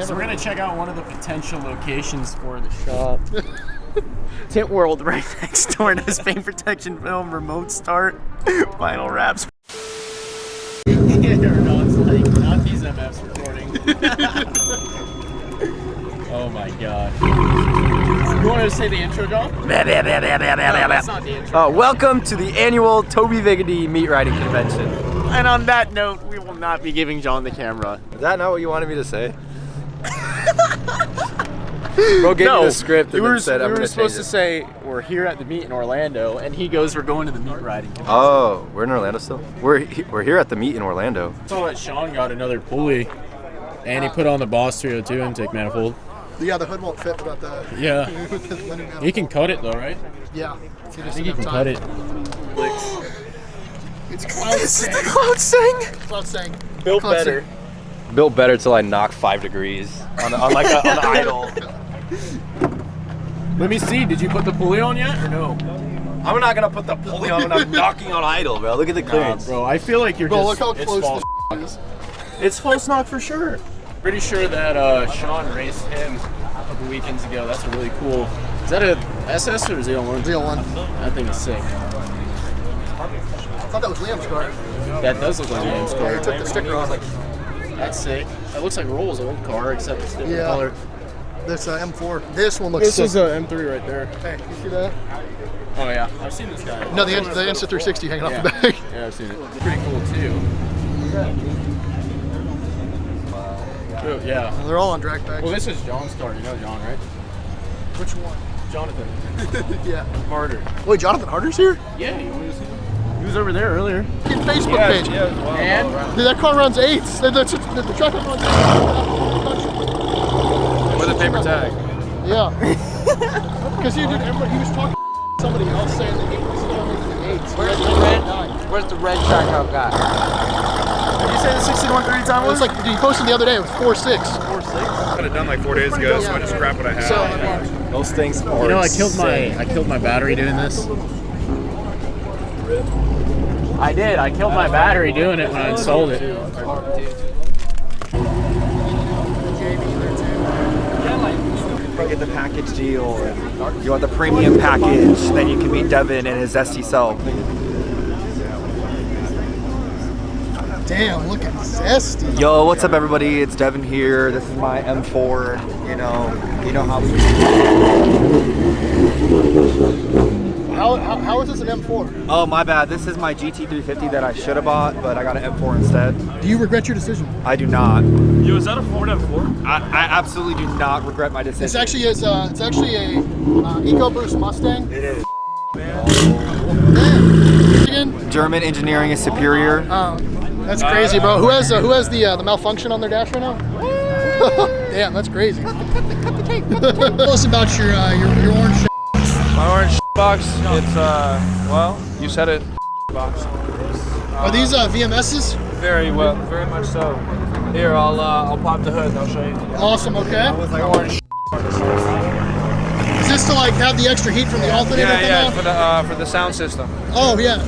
So we're gonna check out one of the potential locations for the shop. Tint World right next door does paint protection film, remote start, vinyl wraps. Ron's like, not these MFs recording. Oh my god. You want to say the intro, John? No, that's not the intro. Welcome to the annual TobyVegaD meat riding convention. And on that note, we will not be giving John the camera. Is that not what you wanted me to say? Bro gave me the script and then said I'm we were supposed to to say we're here at the meet in Orlando, and he goes, we're going to the meat riding convention. Oh, we're in Orlando still? We're here at the meet in Orlando. I saw that Sean got another pulley, and he put on the Boss 302 intake manifold. Yeah, the hood won't fit without the... Yeah. He can cut it though, right? Yeah. I think he can cut it. It's Cloud Sang. the Cloud Sang. Cloud Sang. Built Cloud better. Sang. Built better till I knock 5 degrees on like an idle. Let me see, did you put the pulley on yet or no? I'm not gonna put the pulley on when I'm knocking on idle, bro. Look at the clearance. Bro, I feel like you're Bro, just... look how close false. the is. It's false knock for sure. Pretty sure that Sean raced him a couple weekends ago. That's a really cool... Is that a SS or a ZL1? ZL1. That thing is sick. I thought that was Liam's car. That does look like Liam's Yeah, car. he took the sticker off. That's sick. That looks like Roll's old car, except it's different Yeah. color. This M4. This one looks This sick. is a M3 right there. Hey, you see that? Oh yeah, I've seen this guy. No, the Insta360 hanging off the back. Yeah, I've seen it. It's pretty cool too. Oh, yeah. They're all on drag packs. Well, this is John's car. You know John, right? Which one? Jonathan. Yeah. Harder. Wait, Jonathan Harder's here? Yeah, he was over there earlier. Fucking Facebook page. And Dude, that car runs 8s. The truck runs 8s. With a paper tag. Yeah. Because he was talking to somebody else saying that he was still making the 8s. Where's the red track out guy? did you say the 6130 time It's like, dude, he posted the other day, it was 4.6. 4.6? I had it done like 4 days ago, so I just crap what I had. So, Those things are You know, I insane. killed my battery doing this. I did. I killed my battery doing it when I installed it. Get the package deal. And you want the premium package, then you can meet Devin and his zesty self. damn, looking zesty. Yo, what's up everybody? It's Devin here. This is my M4. You know how we How is this an M4? Oh, my bad. This is my GT350 that I should have bought, but I got an M4 instead. Do you regret your decision? I do not. Yo, is that a Ford M4? I absolutely do not regret my decision. It's actually a EcoBoost Mustang. It is. Michigan. German engineering is superior. That's crazy, bro. Who has the malfunction on their dash right now? Damn, that's crazy. Tell us about your orange. My orange box, it's well, you said it, box. Are these VMSs? Very well, very much so. Here, I'll pop the hood and I'll show you. Awesome. Okay. Like orange. Is this to like have the extra heat from the alternator? Yeah, come out? for the sound system. Oh yeah.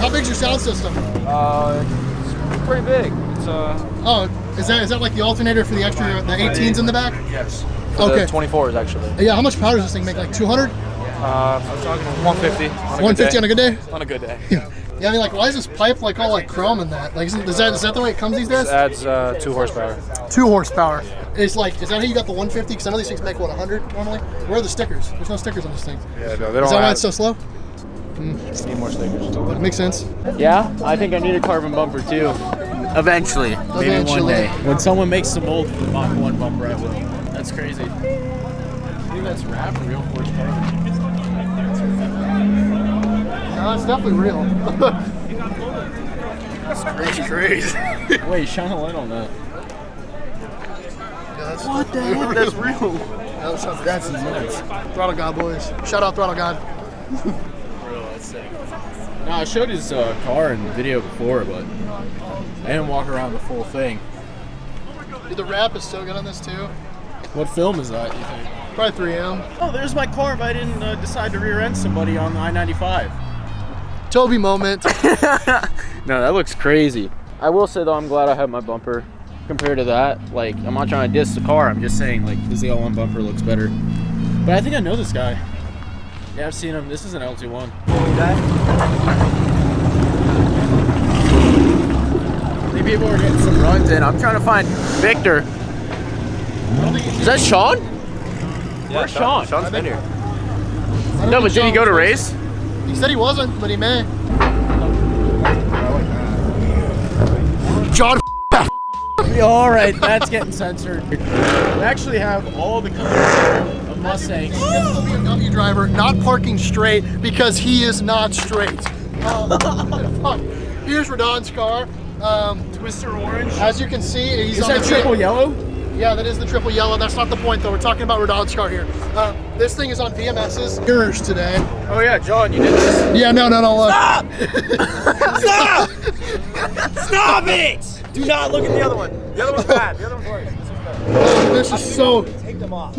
How big's your sound system? It's pretty big. It's Oh, is that like the alternator for the extra the 18s in the back? yes. Okay. The 24s actually. Yeah. How much power does this thing make? Like 200? I'm talking 150. 150 on a good day? On a good day. Yeah. Yeah. I mean, like, why is this pipe like all like chrome in that? Like, is that the way it comes these days? Adds 2 horsepower. 2 horsepower. It's like, is that how you got the 150? Because I know these things make what 100 normally. Where are the stickers? There's no stickers on this thing. Yeah, no, they don't. Is that why it's so slow? need more stickers. Makes sense. Yeah, I think I need a carbon bumper too. Eventually. Maybe one Eventually. day. When someone makes the mold for the Mach 1 bumper, I will. That's crazy. I think that's wrapped real force carbon. No, it's definitely real. That's crazy. Wait, shine a light on that. What the heck? That's real. That's nuts. Throttle God, boys. Shout out Throttle God. Bro, that's sick. No, I showed his car in the video before, but I didn't walk around the full thing. Dude, the wrap is so good on this too. What film is that, you think? Probably 3M. Oh, there's my car if I didn't decide to rear-end somebody on the I-95. Toby moment. No, that looks crazy. I will say though, I'm glad I have my bumper. compared to that. Like, I'm not trying to diss the car. I'm just saying, like, the ZL1 bumper looks better. But I think I know this guy. Yeah, I've seen him. This is an LT1. I think people are getting some runs in. I'm trying to find Victor. Is that Sean? Yeah, Where's Sean? Sean's been here. No, but did he go to race? He said he wasn't, but he may. John. All right, that's getting censored. We actually have all the colors of Mustangs. This is a BMW driver not parking straight because he is not straight. Fuck. Here's Radon's car. Twister orange. As you can see, he's Is on that the triple yellow? Yeah, that is the triple yellow. That's not the point, though. We're talking about Radon's car here. This thing is on VMS's mirrors today. Oh yeah, John, you did this. Yeah, no. Stop! Stop! Stop it! Do not look at the other one. The other one's bad. The other one's worse. This is so. Take them off.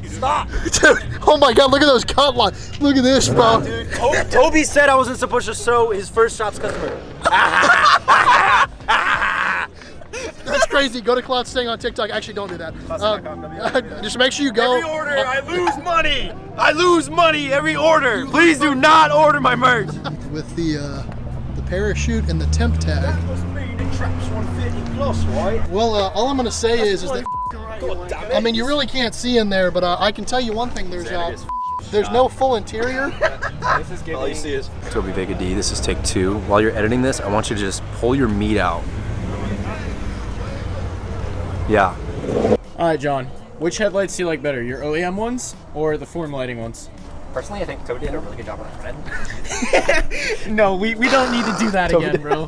Stop! Dude, oh my god, look at those cut lines. Look at this, bro. Dude, Toby said I wasn't supposed to show his first shots customer. That's crazy. Go to Cloud Sting on TikTok. Actually, don't do that. Just make sure you go. Every order, I lose money. I lose money every order. Please do not order my merch. With the parachute and the temp tag. Traps 150 plus, right? Well, all I'm gonna say is that I mean, you really can't see in there, but I can tell you one thing. There's no full interior. All you see is TobyVegaD. This is take 2. While you're editing this, I want you to just pull your meat out. Yeah. All right, John. Which headlights do you like better, your OEM ones or the form lighting ones? Personally, I think Toby did a really good job on the front end. No, we don't need to do that again, bro.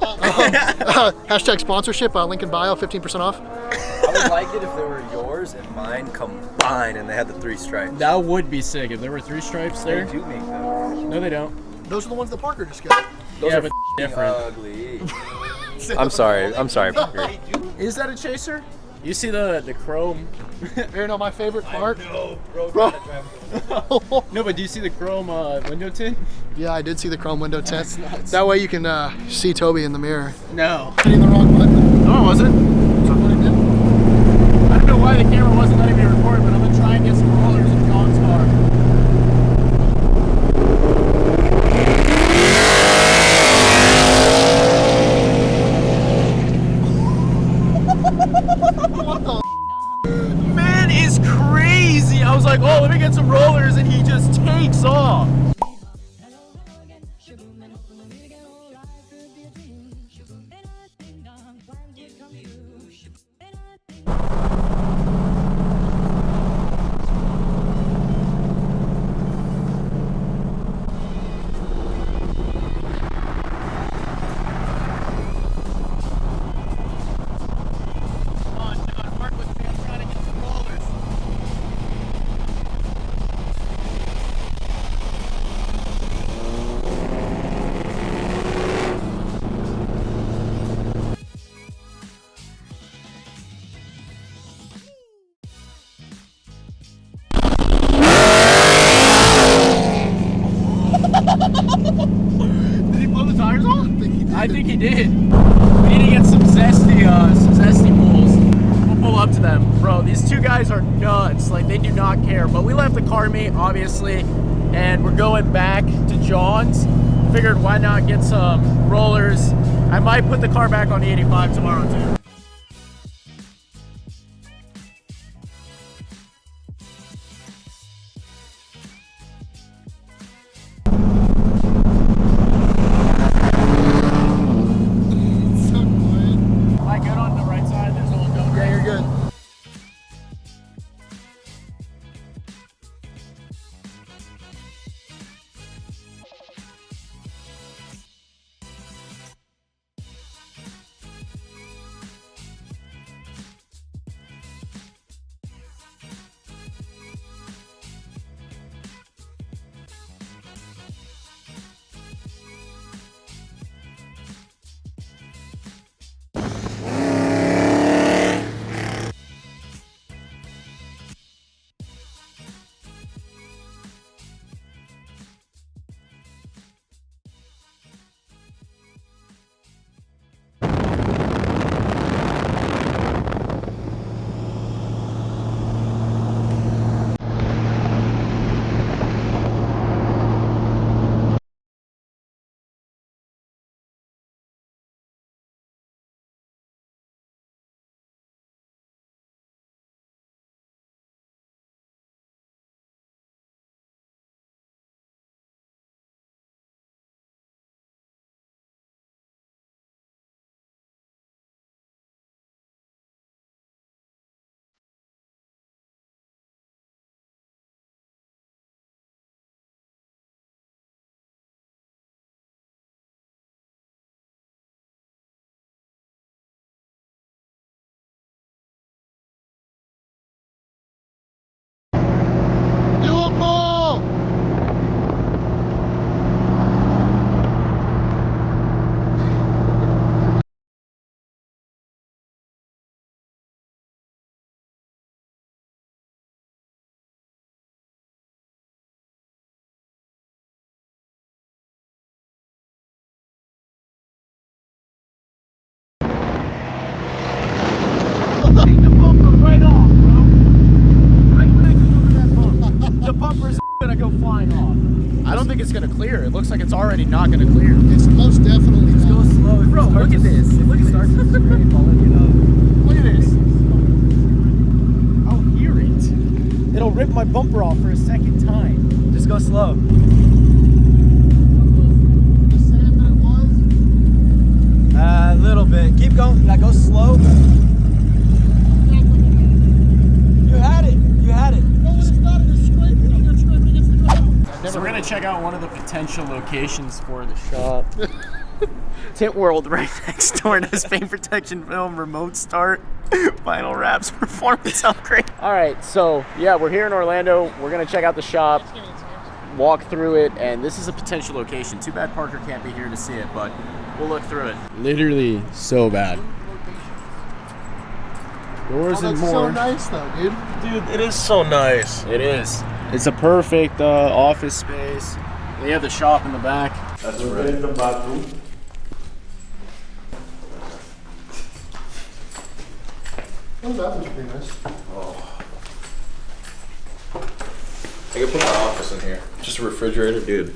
Hashtag sponsorship, link in bio, 15% off. I would like it if they were yours and mine combined and they had the 3 stripes. That would be sick if there were 3 stripes there. They do make those. No, they don't. Those are the ones that Parker just got. Those Yeah, are but different. ugly. I'm sorry, Parker. Is that a chaser? You see the chrome? You know my favorite part? No, bro. No, but do you see the chrome window tint? Yeah, I did see the chrome window tint. That's nuts. That way you can see Toby in the mirror. No. Hitting the wrong button. No, it wasn't. That's what he did. I don't know why the camera wasn't letting me record, but I'm gonna try and get some rollers in John's car. Man is crazy. I was like, oh, let me get some rollers, and he just takes off. Did he blow the tires off? I think he did. We need to get some zesty pulls. We'll pull up to them. Bro, these two guys are nuts. Like, they do not care. But we left the car meet, obviously, and we're going back to John's. Figured why not get some rollers. I might put the car back on the 85 tomorrow, too. Am I good on the right side? There's no one going. Yeah, you're good. think it's gonna clear. It looks like it's already not gonna clear. It's most definitely not. Go slow. Bro, look at this. Look at this. Look at this. I'll hear it. It'll rip my bumper off for a second time. Just go slow. The sand that it was. A little bit. Keep going. Now go slow. You had it. You had it. No, it's not. You're scraping. You're scraping against the ground. So we're gonna check out one of the potential locations for the shop. Tint World right next door does paint protection film, remote start, final wraps, performance upgrade. All right, so yeah, we're here in Orlando. We're gonna check out the shop, walk through it, and this is a potential location. Too bad Parker can't be here to see it, but we'll look through it. Literally so bad. Doors Oh, and that's more. so nice though, dude. Dude, it is so nice. It is. It's a perfect office space. They have the shop in the back. That's right. In the bathroom. Oh, the bathroom's pretty nice. I could put my office in here. Just a refrigerator, dude.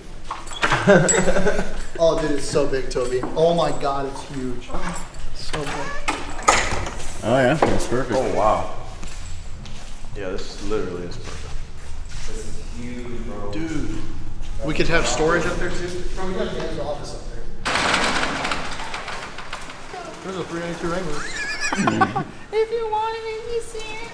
Oh, dude, it's so big, Toby. Oh my God, it's huge. So big. Oh yeah, that's perfect. Oh wow. Yeah, this literally is perfect. Dude. We could have storage up there too. Bro, we got a man's office up there. There's a 392 Wrangler. If you want it, you see it.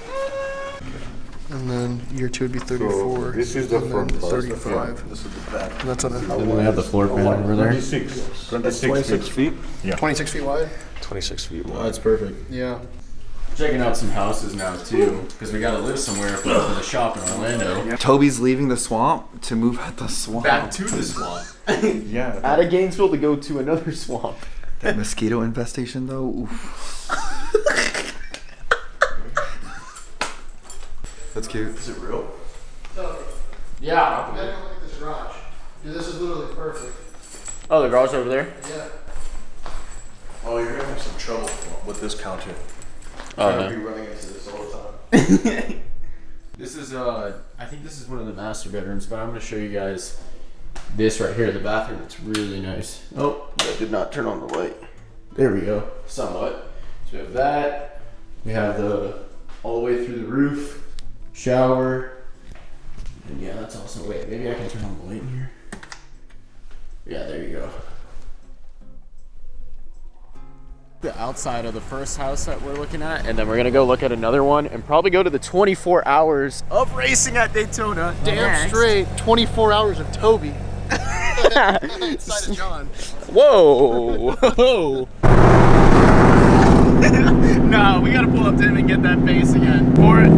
And then year 2 would be 34. This is the and front then part. 35. This is the back. And that's on a And then we have the floor plan over there. 26. 26 feet? 26 feet wide. 26 feet Oh, wide. that's perfect. Yeah. Checking out some houses now too, because we gotta live somewhere if we open the shop in Orlando. Toby's leaving the swamp to move at the swamp. Back to the swamp. Yeah. Out of Gainesville to go to another swamp. That mosquito infestation though. Oof. That's cute. Is it real? Yeah. Look at this garage. Dude, this is literally perfect. Oh, the garage over there? Yeah. Oh, you're gonna have some trouble with this counter. Oh, I'm no. gonna be running into this all the time. This is, I think this is one of the master bedrooms, but I'm gonna show you guys this right here, the bathroom. It's really nice. Oh, that did not turn on the light. There we go, somewhat. So we have that. We have the, all the way through the roof, shower. And yeah, that's also, wait, maybe I can turn on the light in here. Yeah, there you go. The outside of the first house that we're looking at, and then we're gonna go look at another one and probably go to the 24 hours of racing at Daytona. Damn straight. 24 hours of Toby. Inside of John. Whoa! Whoa! No, we gotta pull up to him and get that face again. For it.